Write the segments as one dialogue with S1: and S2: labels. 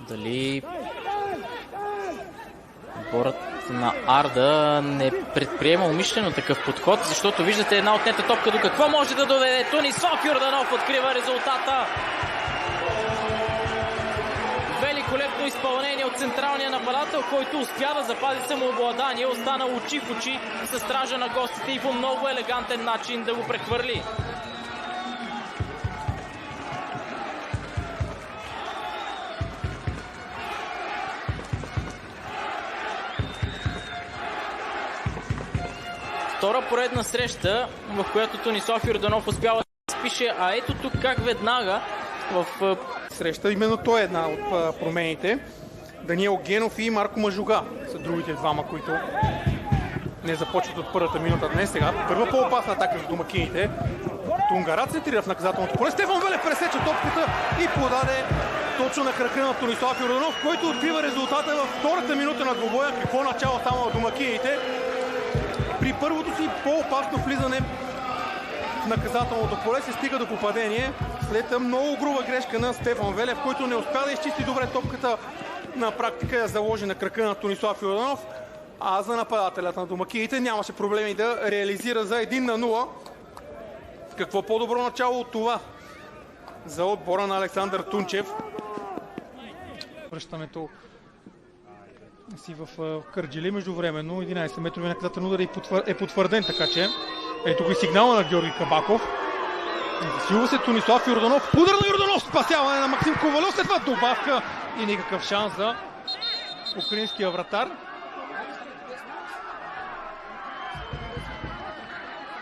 S1: Дали отборът на Арда не предприема умишлено такъв подход, защото виждате една отнета топка до какво може да доведе. Тунислав Йорданов открива резултата. Великолепно изпълнение от централния нападател, който успя да запази самообладание, остана очи в очи със стража на гостите и по много елегантен начин да го прехвърли. Втора поредна среща, в която Тунислав Йорданов успява да спише, а ето тук как веднага в
S2: среща. Именно той е една от промените. Даниел Генов и Марко Мажуга са другите двама, които не започват от първата минута днес. Сега първа по-опасна атака за домакините. Тунгарат се трира в наказателното поле. Стефан Велев пресече топката и подаде точно на крака на Тунислав Йорданов, който открива резултата във втората минута на двубоя. Какво начало само на домакините. При първото си по-опасно влизане в наказателното поле се стига до попадение след много груба грешка на Стефан Велев, който не успя да изчисти добре топката, на практика я заложи на крака на Тунислав Йорданов, а за нападателят на домакините нямаше проблеми да реализира за 1-0. Какво по-добро начало от това за отбора на Александър Тунчев. Връщането си в Кърджали междувременно. 11-метрови наказателен удар е потвърден, така че ето го и сигнала на Георги Кабаков. Засилва се Тунислав Йорданов. Удар на Йорданов! Спасяване на Максим Ковалев. След това добавка и никакъв шанс за украинския вратар.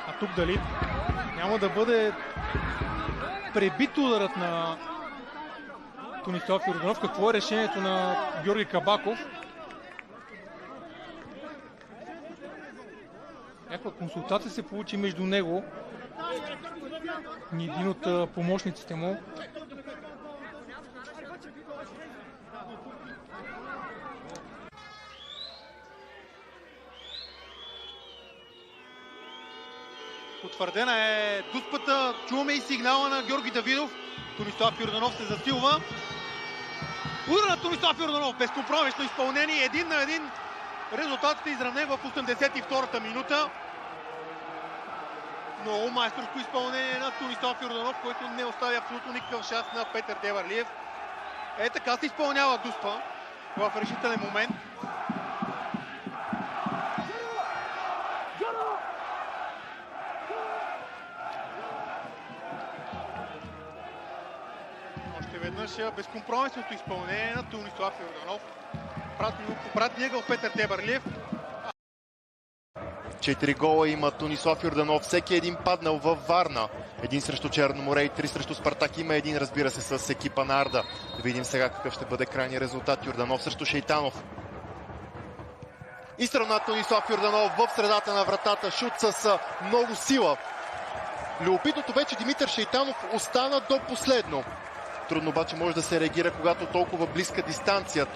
S2: А тук дали няма да бъде пребит ударът на Тунислав Йорданов? Какво е решението на Георги Кабаков? Някаква консултация се получи между него и един от помощниците му. Потвърдена е дуспата. Чуваме и сигнала на Георги Давидов. Тунислав Йорданов се засилва. Удар на Тунислав Йорданов. Безкомпромисно изпълнение. 1-1. Резултатът е изравнен в 82-та минута. Много майсторско изпълнение на Тунислав Йорданов, който не оставя абсолютно никакъв шанс на Петър Деварлиев. Е, така се изпълнява дуспа в решителен момент. Още веднъж безкомпромисното изпълнение на Тунислав Йорданов. Пратния гъл Петър Деварлиев.
S3: 4 гола има Тунислав Йорданов, всеки един паднал във Варна. 1 срещу Черноморе и 3 срещу Спартак. Има един, разбира се, с екипа на Арда. Да видим сега какъв ще бъде крайният резултат. Йорданов срещу Шейтанов. Изстрел на Тунислав Йорданов в средата на вратата. Шут с много сила. Любопитното вече Димитър Шейтанов остана до последно. Трудно обаче може да се реагира, когато толкова близка дистанция.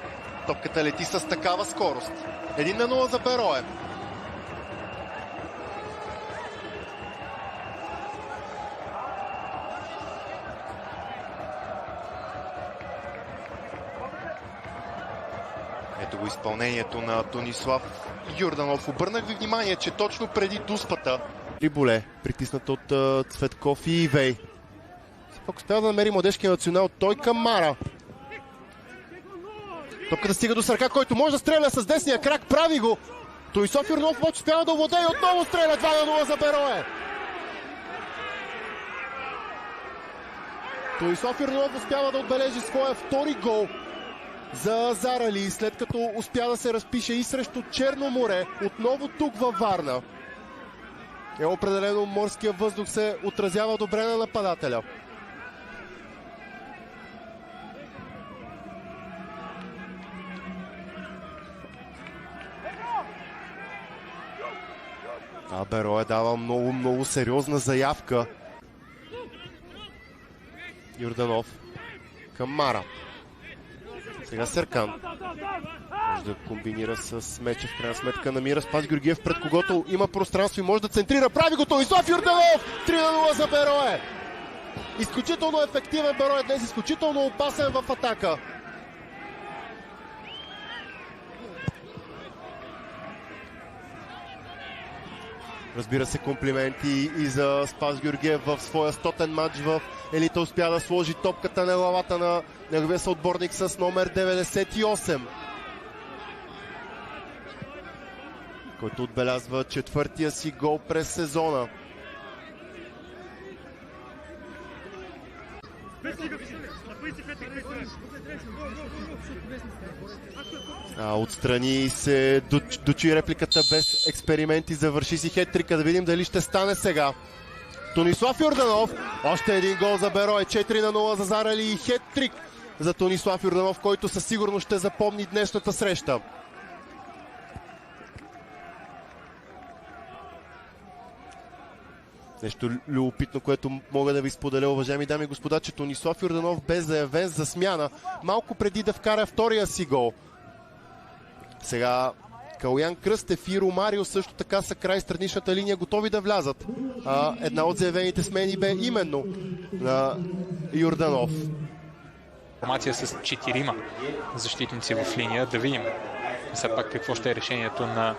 S3: Топката лети с такава скорост. 1-0 за Берое. Ето го изпълнението на Тунислав Йорданов. Обърнах ви внимание, че точно преди дуспата Риболе, притиснат от Цветков и Ивей. Пък успява да намери младежкия национал. Той към Мара. Топката стига до Сърка, който може да стреля с десния крак. Прави го. Тунислав Йорданов може успява да овладее и отново стреля. 2-0 за Берое. Тунислав Йорданов успява да отбележи своя втори гол за Зарали, след като успя да се разпише и срещу Черноморе, отново тук във Варна. Определено морския въздух се отразява добре на нападателя. Берое дава много сериозна заявка. Йорданов към Мара. Сега Серкан може да комбинира с Мечев, в крайна сметка намира Спас Георгиев, пред когото има пространство и може да центрира. Прави го Тунислав Йорданов! 3-0 за Берое! Изключително ефективен Берое днес, изключително опасен в атака. Разбира се, комплименти и за Спас Георгиев в своя 100-тен матч в елита. Успя да сложи топката на главата на неговия съотборник с номер 98, който отбелязва 4-тия си гол през сезона. Отстрани се дочи репликата без експерименти, завърши си хеттрика. Да видим дали ще стане сега. Тонислав Йорданов, още един гол за Берое, 4-0 за Зарали и хеттрик за Тонислав Йорданов, който със сигурност ще запомни днешната среща. Нещо любопитно, което мога да ви споделя, уважаеми дами и господа, че Тонислав Йорданов бе заявен за смяна малко преди да вкара втория си гол. Сега Калуян Кръстев и Ромарио също така са край страничната линия, готови да влязат. Една от заявените смени бе именно на Йорданов.
S4: Формация с 4 защитници в линия. Да видим все пак какво ще е решението на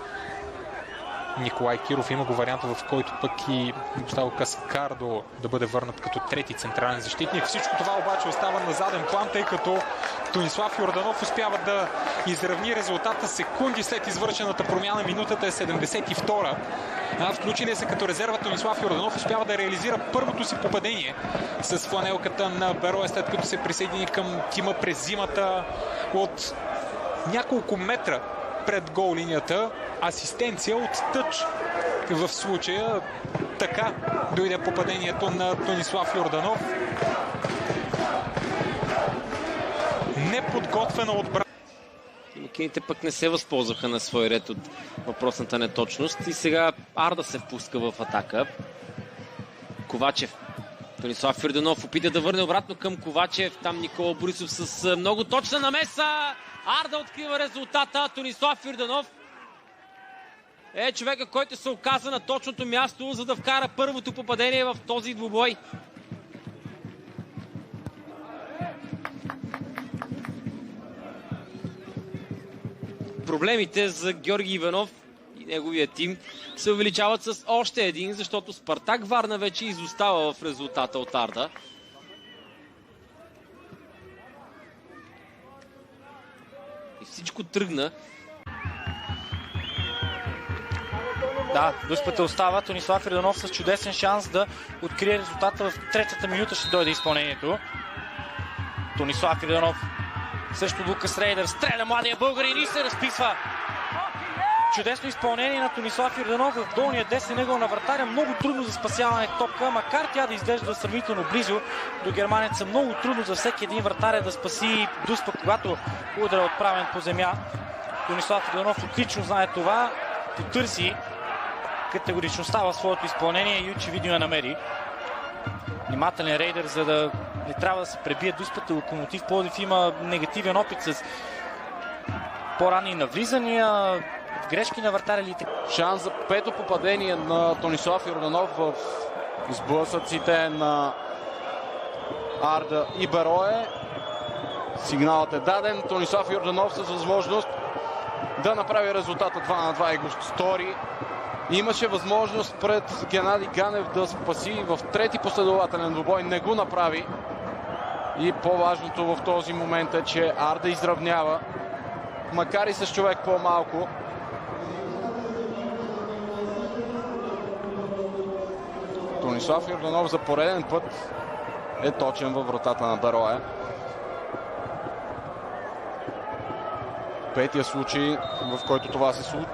S4: Николай Киров. Има го варианта, в който пък и Густаво Каскардо да бъде върнат като трети централен защитник. Всичко това обаче остава на заден план, тъй като Тонислав Йорданов успява да изравни резултата секунди след извършената промяна. Минутата е 72-а. Включили се като резерва, Тонислав Йорданов успява да реализира първото си попадение с фланелката на Берое, след като се присъедини към тима през зимата от няколко метра пред гол линията. Асистенция от тъч в случая. Така дойде попадението на Тонислав Йорданов. Неподготвена отбрана.
S5: Тимокините пък не се възползваха на свой ред от въпросната неточност и сега Арда се впуска в атака. Ковачев. Тонислав Йорданов опита да върне обратно към Ковачев. Там Никола Борисов с много точна намеса. Арда открива резултата. Тонислав Йорданов е човека, който се оказа на точното място, за да вкара първото попадение в този двубой. Проблемите за Георги Иванов и неговия тим се увеличават с още един, защото Спартак Варна вече изостава в резултата от Арда. И всичко тръгна.
S6: Да, дуспата остава. Тонислав Йорданов с чудесен шанс да открие резултата. В третата минута ще дойде изпълнението. Тонислав Йорданов също Лукас Рейдър. Стреля младия българин и се разписва. Чудесно изпълнение на Тонислав Йорданов в долния десен ъгъл на вратаря. Много трудно за спасяване топка, макар тя да изглежда сравнително близо до германеца. Много трудно за всеки един вратаря да спаси Дуспа, когато удара отправен по земя. Тонислав Йорданов отлично знае това. Потърси категоричността в своето изпълнение и очевидно я намери. Внимателен Рейдър, за да не трябва да се пребие Дуспата. Локомотив Пловдив има негативен опит с по-ранни навлизания, в грешки на вратаря.
S7: Шанс за пето попадение на Тонислав Йорданов в сблъсъците на Арда и Берое. Сигналът е даден. Тонислав Йорданов с възможност да направи резултата 2-2 и го стори. Имаше възможност пред Геннади Ганев да спаси в трети последователен двубой. Не го направи. И по-важното в този момент е, че Арда изравнява, макар и с човек по-малко. Тонислав Йорданов за пореден път е точен във вратата на Берое. Петия случай, в който това се случи.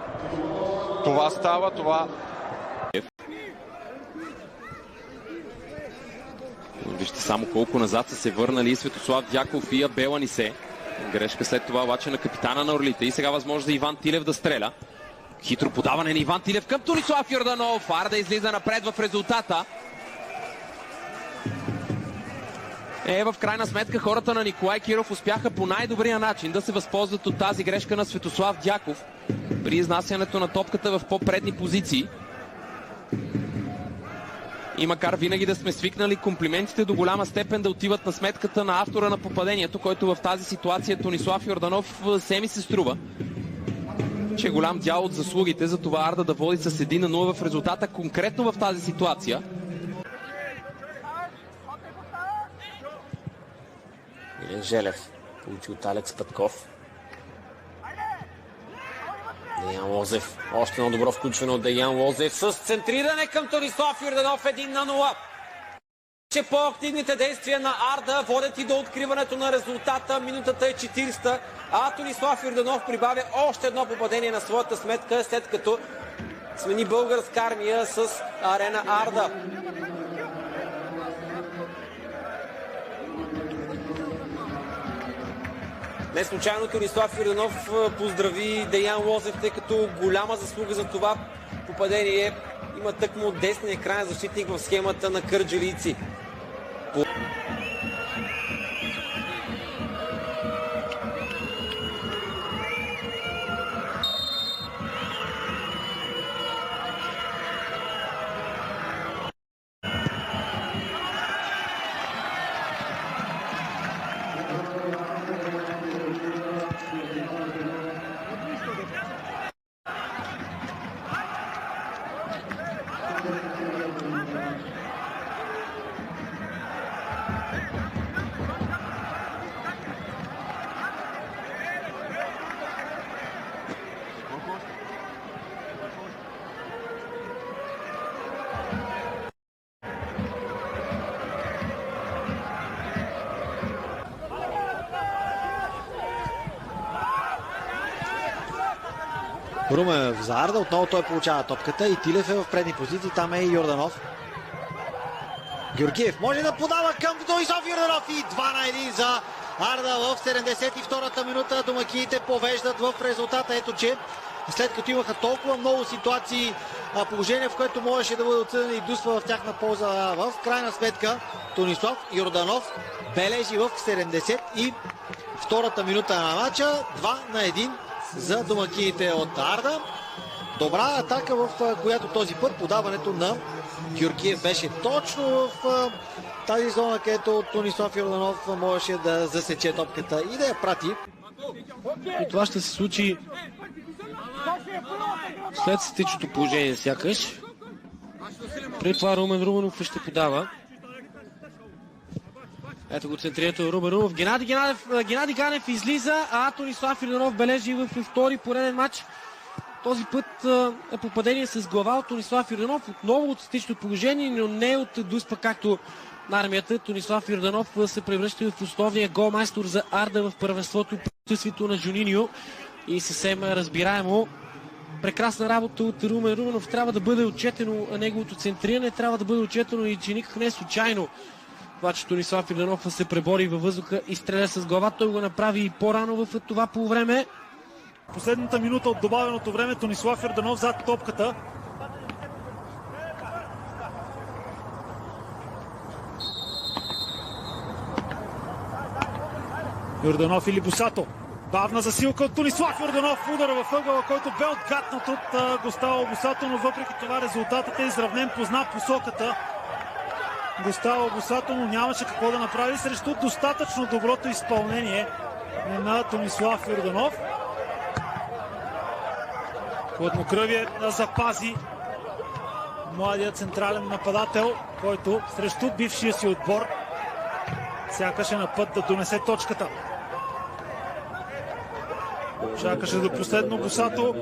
S7: Това става, това...
S5: Вижте само колко назад са се върнали Светослав Дяков и Абел Анисе. Грешка след това обаче на капитана на Орлите. И сега възможност за Иван Тилев да стреля. Хитро подаване на Иван Тилев към Тонислав Йорданов. Арда излиза напред в резултата. В крайна сметка хората на Николай Киров успяха по най-добрия начин да се възползват от тази грешка на Светослав Дяков при изнасянето на топката в по-предни позиции.
S8: И макар винаги да сме свикнали комплиментите до голяма степен да отиват на сметката на автора на попадението, който в тази ситуация Тонислав Йорданов се ми се струва, че е голям дял от заслугите за това Арда да води с 1-0 в резултата конкретно в тази ситуация.
S9: Илин Желев получи от Алекс Петков. Деян Лозев. Още едно добро включване от Деян Лозев с центриране към Тонислав Йорданов 1-0. Че по-активните действия на Арда водят и до откриването на резултата. Минутата е 40, а Тонислав Йорданов прибавя още едно попадение на своята сметка, след като смени Българска армия с Арена Арда. Не случайно Тонислав Йорданов поздрави Деян Лозев, тъй като голяма заслуга за това попадение има тъкмо от десния крайен защитник в схемата на кърджалийци.
S10: Румен за Арда, отново той получава топката и Тилев е в предни позиции, там е и Йорданов. Георгиев може да подава към Тонислав Йорданов и 2-1 за Арда в 72-та минута. Домакините повеждат в резултата. Ето че след като имаха толкова много ситуации, положение, в което можеше да бъде отсъден и дуства в тяхна полза, в крайна сметка Тонислав Йорданов бележи в 72-та минута на матча 2-1 за домакините от Арда. Добра атака, в която този път подаването на Георгиев беше точно в тази зона, където Тонислав Йорданов можеше да засече топката и да я прати.
S6: И това ще се случи след статичното положение сякаш. Преди това Румен Руменов ще подава. Ето го центрирането Румен Руменов. Геннади Ганев излиза, а Тонислав Йорданов бележи в втори пореден матч. Този път е попадение с глава от Тонислав Йорданов. Отново от статично положение, но не от дуспа, както на армията. Тонислав Йорданов се превръща в основния голмайстор за Арда в първенството по присъствието на Жуниньо. И съвсем разбираемо. Прекрасна работа от Румен Руменов. Трябва да бъде отчетено неговото центриране. Трябва да бъде отчетено и че никак не е случайно това, че Тонислав Йорданов се пребори във въздуха и стреля с глава. Той го направи и по-рано в това полувреме.
S11: Последната минута от добавеното време, Тонислав Йорданов зад топката. Йорданов или Бусато. Бавна засилка от Тонислав Йорданов. Удара в ъгъла, който бе отгатнат от Густаво Бусато, но въпреки това резултатът е изравнен, позна посоката. Густаво Бусато, но нямаше какво да направи срещу достатъчно доброто изпълнение на Тонислав Йорданов. Хладнокръвие запази младият централен нападател, който срещу бившия си отбор сякаш е на път да донесе точката. Чакаше до последно Бусато.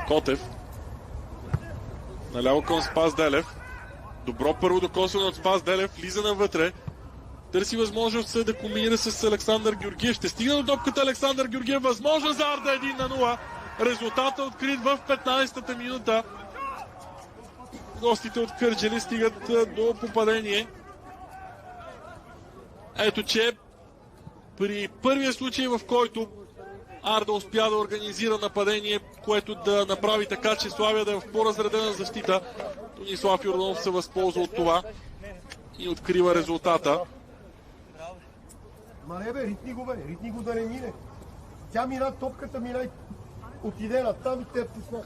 S12: Котев Наляво към Спас Делев. Добро първо докосване от Спас Делев. Влиза навътре. Търси възможност да комбинира с Александър Георгиев. Ще стигне до топката Александър Георгиев. Възможно за Арда 1-0. Резултатът открит в 15-та минута. Гостите от Кърджали стигат до попадение. Ето че при първия случай, в който Арда успя да организира нападение, което да направи така, че Славия да е в по-разредена защита, Тонислав Йорданов се възползва от това и открива резултата.
S13: Ма не бе, ритни го да не мине. Тя мина, топката мина и отиде на там и те пусна.